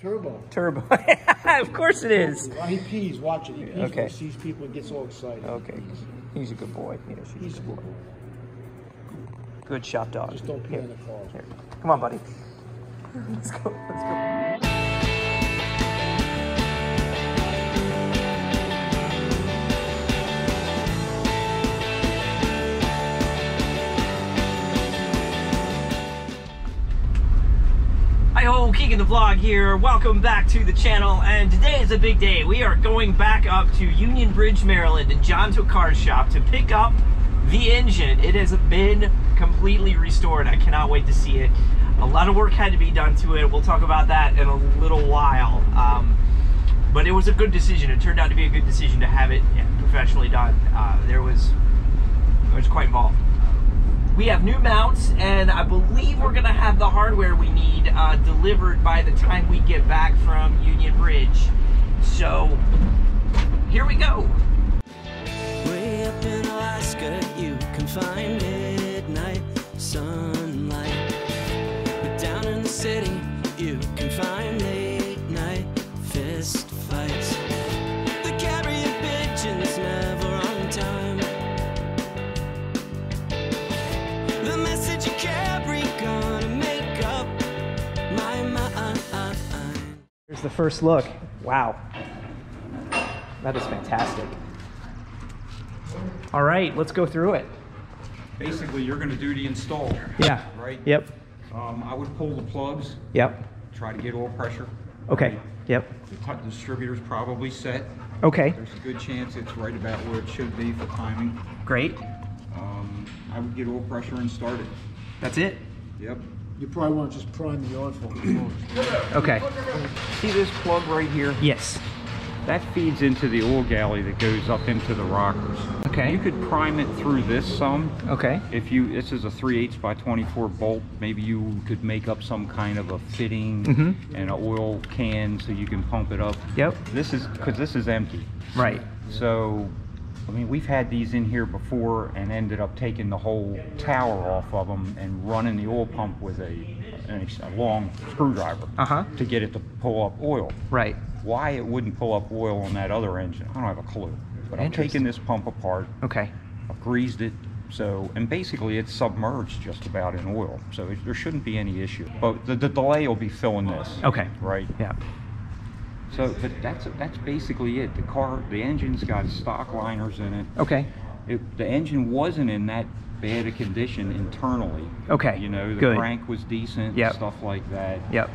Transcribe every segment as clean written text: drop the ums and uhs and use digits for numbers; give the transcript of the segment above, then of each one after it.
Turbo. Turbo. Of course it is. He pees, watch it. He pees Okay. when he sees people and gets all excited. Okay. He's a good boy. Yeah, He's a good boy. Good shop dog. Just don't pee in the car. Here. Come on, buddy. Let's go. Let's go. Hi-ho, Keegan the Vlog here. Welcome back to the channel, and today is a big day. We are going back up to Union Bridge, Maryland, and John Car's shop to pick up the engine. It has been completely restored. I cannot wait to see it. A lot of work had to be done to it. We'll talk about that in a little while. But it was a good decision. It turned out to be a good decision to have it professionally done. It was quite involved. We have new mounts, and I believe we're gonna have the hardware we need delivered by the time we get back from Union Bridge. So, here we go. Way up in Alaska, you can find midnight sunlight. But down in the city, you can find late night fist fights. The carrier pigeon's never on time. The message you carry gonna make up my mind. Here's the first look. Wow. That is fantastic. All right, let's go through it. Basically, you're going to do the install. Yeah. Right? Yep. I would pull the plugs. Yep. Try to get oil pressure. Okay. Yep. The distributor's probably set. Okay. There's a good chance it's right about where it should be for timing. Great. I would get oil pressure and start it. That's it? Yep. You probably want to just prime the oil filter. Okay. See this plug right here? Yes. That feeds into the oil galley that goes up into the rockers. Okay. You could prime it through this some. Okay. If you, this is a 3/8 by 24 bolt, maybe you could make up some kind of a fitting and an oil can so you can pump it up. Yep. This is, because this is empty. Right. So, I mean, we've had these in here before and ended up taking the whole tower off of them and running the oil pump with a long screwdriver to get it to pull up oil. Right. Why it wouldn't pull up oil on that other engine, I don't have a clue. But I'm taking this pump apart. Okay. I've greased it. So, and basically it's submerged just about in oil. So there shouldn't be any issue. But the delay will be filling this. Okay. Right? Yeah. So, but that's basically it. The engine's got stock liners in it. Okay. The engine wasn't in that bad a condition internally. Okay. You know, the Good. crank was decent, stuff like that. Yep.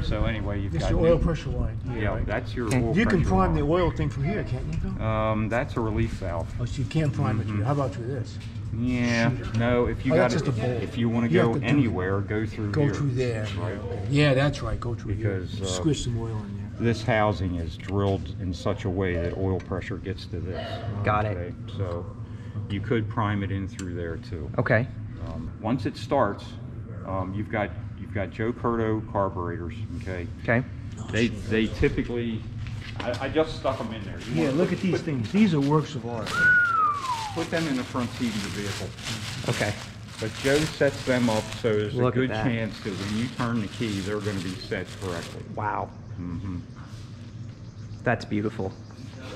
So anyway, you've It's got your oil pressure line. Yeah, right? that's your Okay. oil You can pressure prime line. the oil thing from here, can't you? Though? That's a relief valve. Oh, so you can't prime it here. How about through this? Yeah, no. If you Oh, got that's just a bolt. if you want to You go have to anywhere, go through Go here. through there. Right. Yeah, that's right. Go through Because, here. Squish some oil in there. This housing is drilled in such a way that oil pressure gets to this. Got it. Okay, so you could prime it in through there too. Okay. Once it starts, you've got Joe Curto carburetors. Okay. Okay. They typically, I just stuck them in there. You Yeah, wanna look at these things. These are works of art. Put them in the front seat of the vehicle. Okay. But Joe sets them up so there's Look a at good that. chance that when you turn the key, they're going to be set correctly. Wow. That's beautiful.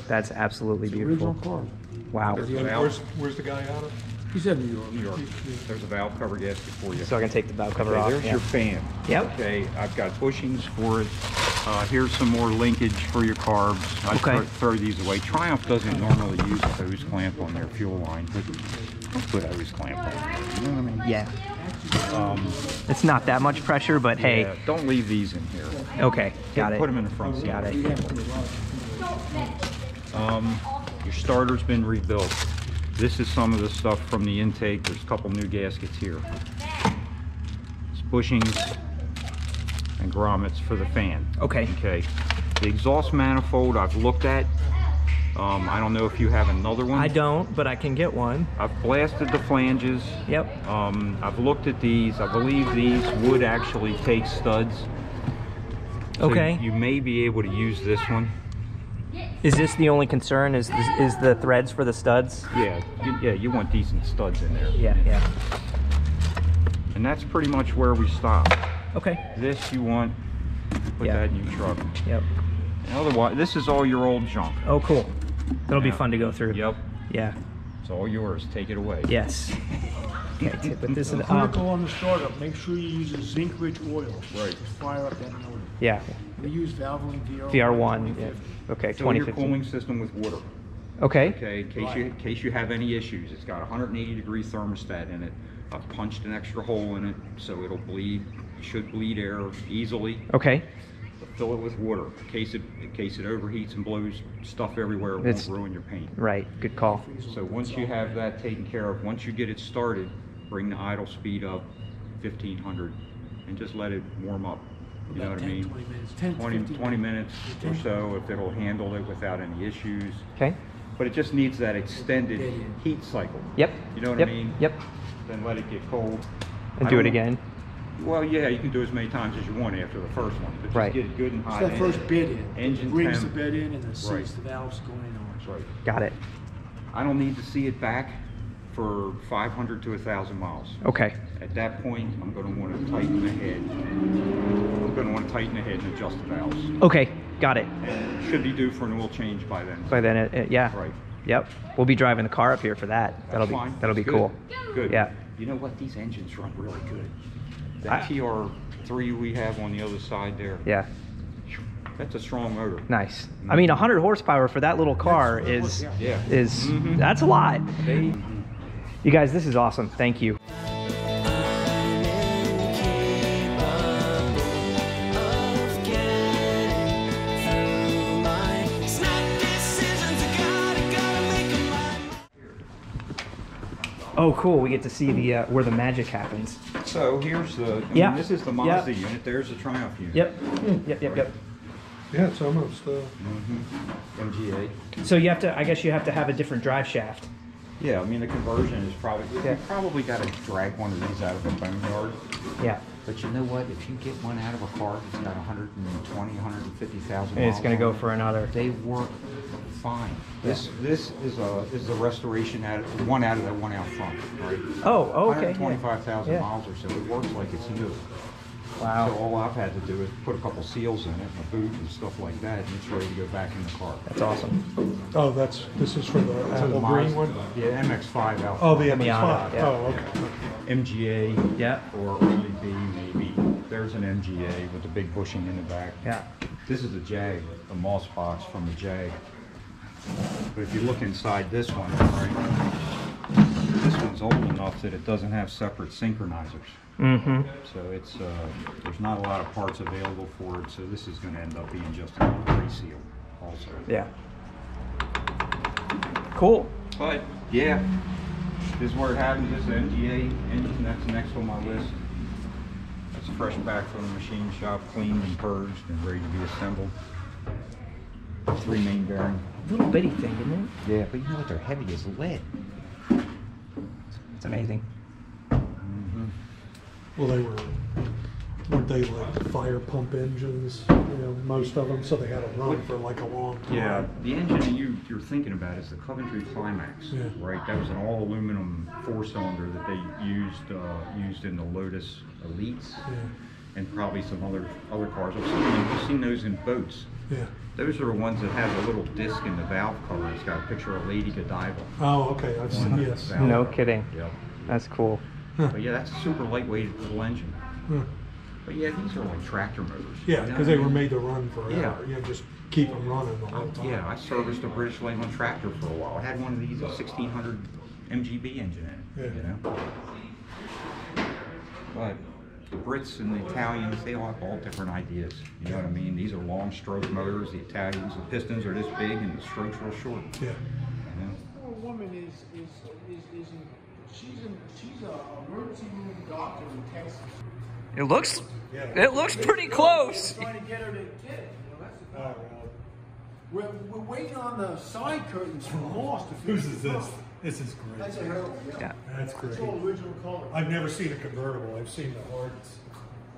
That's absolutely beautiful. Original car. Wow. There's a valve, Where's the guy out of? He said New York. New York. There's a valve cover gasket for you. So I can take the valve cover Okay, off. there's Yeah. your fan. Yep. Okay, I've got bushings for it. Here's some more linkage for your carbs. I Okay. throw these away. Triumph doesn't normally use a hose clamp on their fuel line, but don't put a hose clamp on it. You know what I mean? Yeah. It's not that much pressure, but hey. Yeah, don't leave these in here. Okay. Got it. Put them in the front seat. Got it. Your starter's been rebuilt. This is some of the stuff from the intake. There's a couple new gaskets here. It's bushings and grommets for the fan. Okay. Okay. The exhaust manifold I've looked at. I don't know if you have another one. I don't, but I can get one. I've blasted the flanges. Yep. I've looked at these. I believe these would actually take studs. So Okay. you may be able to use this one. Is this the only concern? Is the threads for the studs? Yeah, you want decent studs in there. Yeah. Yeah. And that's pretty much where we stop. Okay. This you want put that in your truck. Yep. And otherwise, this is all your old junk. Oh, cool. That'll be fun to go through. Yep. Yeah. It's all yours. Take it away. Yes. Okay, but this is critical on the startup. Make sure you use a zinc-rich oil. Right. To fire up that motor. Yeah. We use Valvoline VR1. Yeah. Okay. Fill your 2015. cooling system with water. Okay. Okay. In case you have any issues, it's got a 180-degree thermostat in it. I've punched an extra hole in it, so it'll bleed. Should bleed air easily. Okay. But fill it with water in case it overheats and blows stuff everywhere. It won't ruin your paint. Right. Good call. So once you have that taken care of, once you get it started, bring the idle speed up 1500 and just let it warm up. You know what I mean? 20 minutes or so, if it'll handle it without any issues. Okay. But it just needs that extended heat cycle. Yep. You know what I mean? Yep. Then let it get cold. And do it again. Well, yeah, you can do as many times as you want after the first one, but just get it good and hot. It's that first bed in. Engine brings temp. the bed in and then sees the valves going on. That's right. Got it. I don't need to see it back for 500 to 1,000 miles. Okay. At that point, I'm going to want to tighten the head. I'm going to want to tighten the head and adjust the valves. Okay. Got it. And should be due for an oil change by then. By then, yeah. Right. Yep. We'll be driving the car up here for that. That's fine. That'll be Good. cool. Good. Yeah. You know what? These engines run really good. That TR3 we have on the other side there. Yeah. That's a strong motor. Nice. I mean, 100 horsepower for that little car is that's a lot. You guys, this is awesome. Thank you. Oh, cool. We get to see the where the magic happens. So here's the, I mean, this is the Mazda unit. There's the Triumph unit. Yep. Yeah, it's almost MGA. So you have to, I guess you have to have a different drive shaft. Yeah, I mean the conversion is probably, you probably got to drag one of these out of a boneyard. Yeah. But you know what? If you get one out of a car that's got 120, 150,000 miles, It's going to go for another. They work fine. This is the restoration one out of that one out front, right? Oh, okay. 125,000 miles or so. It works like it's new. Wow. So all I've had to do is put a couple seals in it, and a boot and stuff like that, and it's ready to go back in the car. That's awesome. Oh, this is for the apple green one? Yeah, MX-5 out. Oh, the MX-5. Yeah. Oh, okay. MGA. Yeah. Or early B, maybe. There's an MGA with the big bushing in the back. Yeah. This is a Jag, a moss box from the Jag. But if you look inside this one, right, this one's old enough that it doesn't have separate synchronizers. Mm-hmm. So it's there's not a lot of parts available for it. So this is going to end up being just a pre-seal, also. Yeah. Cool. But yeah, this is where it happens. This is an MGA engine. That's next on my list. That's fresh back from the machine shop, cleaned and purged and ready to be assembled. 3 main bearing. Little bitty thing, isn't it? Yeah, but you know what? They're heavy as lead. It's amazing. Well, weren't they like fire pump engines, you know, most of them, so they had to run for like a long time. Yeah, the engine you're thinking about is the Coventry Climax, right? That was an all aluminum 4-cylinder that they used in the Lotus Elites and probably some other cars. I've seen those in boats. Yeah. Those are the ones that have a little disc in the valve cover. It's got a picture of Lady Godiva. Oh, okay. I've seen yes. No kidding. Yep. That's cool. But yeah, that's a super lightweight little engine. But yeah, these are like tractor motors. Yeah, you know because they were made to run forever. Yeah. You know, just keep them running the whole time. Yeah, I serviced a British Leyland tractor for a while. I had one of these, a 1600 MGB engine in it, you know. But the Brits and the Italians, they all have all different ideas. You know what I mean? These are long stroke motors. The Italians, the pistons are this big and the strokes real short. Yeah. You know? A woman she's an emergency room doctor in Texas. It looks pretty close. Trying to get her to get it. You know, that's the we're waiting on the side curtains from Moss to finish. Whose is this? This is great. That's a Herald. Yeah. That's great. It's all original color. I've never seen a convertible. I've seen the hard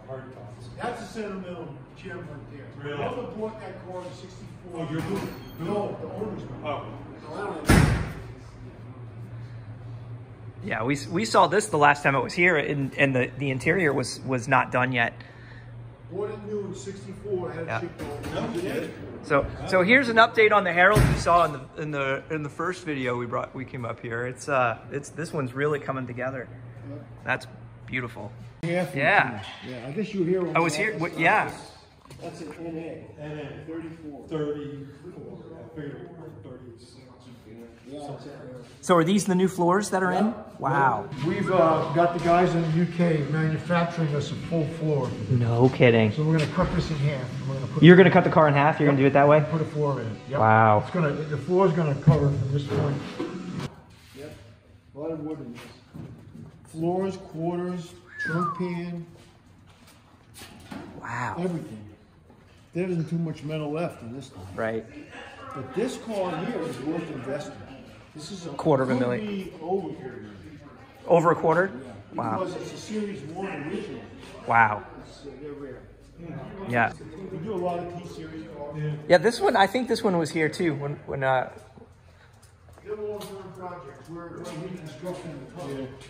tops. That's a sentimental gem right there. Really? My mother bought that car in '64. Oh, your movie? No, the owner's one. Oh. Yeah, we saw this the last time it was here, and the interior was not done yet. Bought it new in '64. Had a chick going. So here's an update on the Herald you saw in the first video we came up here. It's this one's really coming together. That's beautiful. Yeah. Yeah. I guess you were here. I was here. Yeah. That's an NA. NA 34. 34. I figured 36. Yeah. So are these the new floors that are in? Wow. We've got the guys in the UK manufacturing us a full floor. No kidding. So we're going to cut this in half. You're going to cut the car in half? You're going to do it that way? Put a floor in it. Yep. Wow. The floor is going to cover from this point. Yep. A lot of wood in this. Floors, quarters, trunk pan. Wow. Everything. There isn't too much metal left in this thing. Right. But this car here is worth investing. This is a $250,000. Over $250,000. Over a quarter? Yeah. Wow. Because it's a Series 1 original. Wow. They're rare. Yeah. We do a lot of T-Series cars. Yeah, this one, I think this one was here too when They're long-term projects. We're reconstructing the car.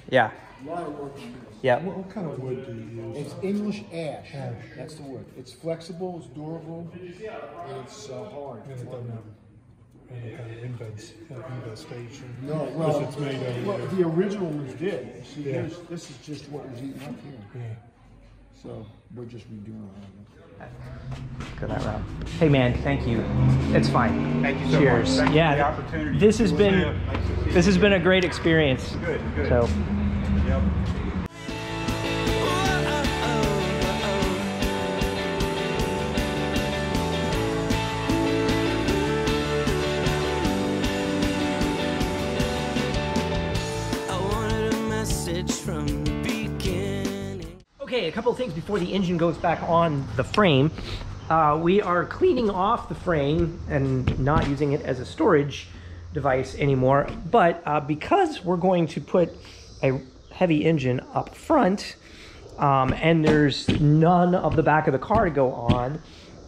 Yeah. A lot of work on this. Yeah. What kind of wood do you use? It's English ash. That's the word. It's flexible, it's durable, and it's hard. And it doesn't have any kind of infestation. No, Because it's made of. well, the original ones did. See, Yeah. this is just what was eaten up here. Yeah. So we're just redoing all of it. Go that route. Hey man, thank you. It's fine. Thank you so Cheers. much. Thank you Yeah. for the opportunity. This has been Nice to see this you. has been a great experience. Good. So Yep. I wanted a message from the beginning. okay, a couple of things before the engine goes back on the frame. We are cleaning off the frame and not using it as a storage device anymore. But because we're going to put a heavy engine up front and there's none of the back of the car to go on,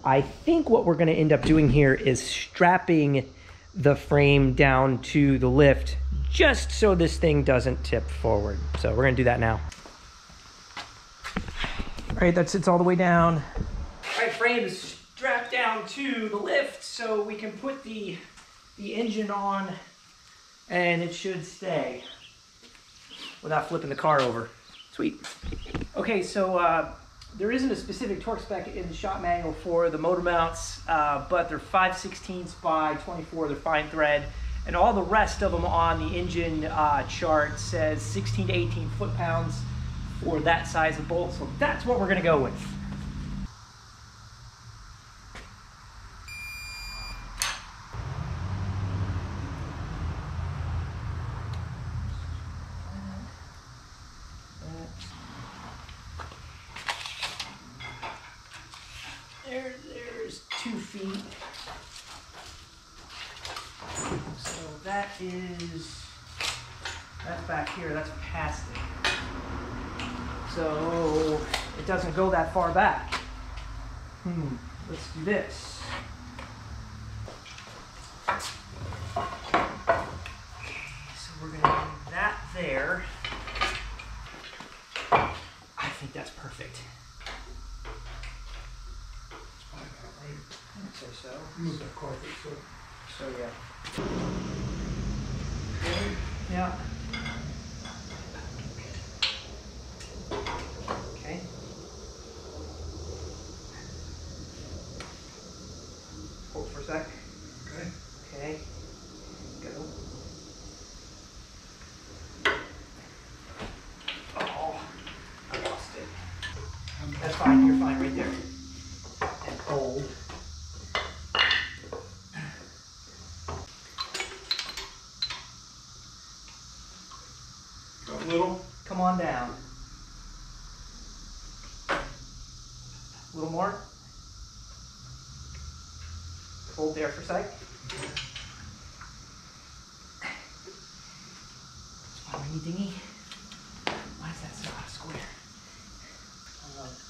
I think what we're going to end up doing here is strapping the frame down to the lift just so this thing doesn't tip forward. So we're going to do that now. All right, that sits all the way down. All right, frame is strapped down to the lift so we can put the engine on and it should stay without flipping the car over. Sweet. Okay, so there isn't a specific torque spec in the shop manual for the motor mounts, but they're 5/16 by 24, they're fine thread, and all the rest of them on the engine chart says 16 to 18 foot-pounds for that size of bolt, so that's what we're gonna go with. There's 2 feet. So that's back here, that's past it. So it doesn't go that far back. Let's do this. So we're gonna do that there. I think that's perfect. I would say so. Move that carpet, So yeah. Yeah. Okay. Hold for a sec. Okay. Okay. Go. Oh, I lost it. That's fine. You're fine right there. And hold. A little. Come on down. A little more. Hold there for a sec. Spiny dingy. Why is that so out of square?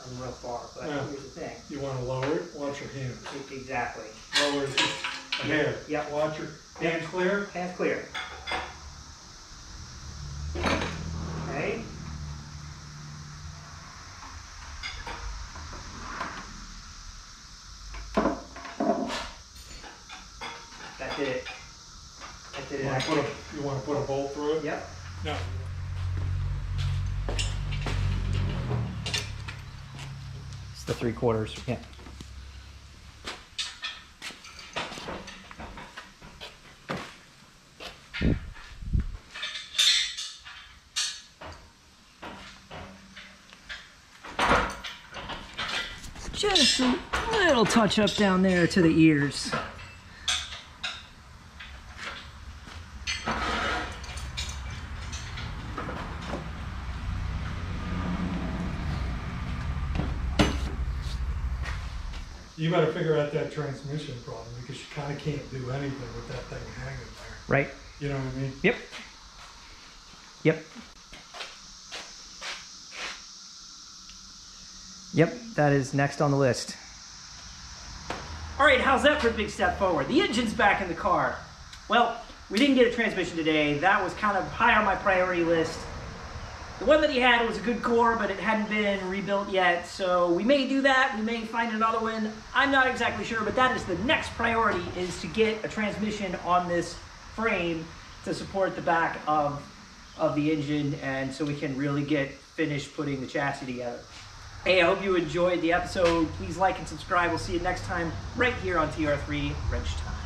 I'm real far, but Yeah. here's the thing. You want to lower it? Watch your hands. Exactly. Lower it just a hair. Yep. Watch your hands clear. Hands clear. Okay. did it. I did it. You want to put a bolt through it? Yep. No. It's the 3/4. Yeah. Just a little touch up down there to the ears. You better figure out that transmission problem because you kind of can't do anything with that thing hanging there. Right. You know what I mean? Yep. Yep. Yep, that is next on the list. All right, how's that for a big step forward? The engine's back in the car. Well, we didn't get a transmission today. That was kind of high on my priority list. The one that he had was a good core, but it hadn't been rebuilt yet, so we may do that. We may find another one. I'm not exactly sure, but that is the next priority, is to get a transmission on this frame to support the back of the engine, and so we can really get finished putting the chassis together. Hey, I hope you enjoyed the episode. Please like and subscribe. We'll see you next time right here on TR3 Wrench Time.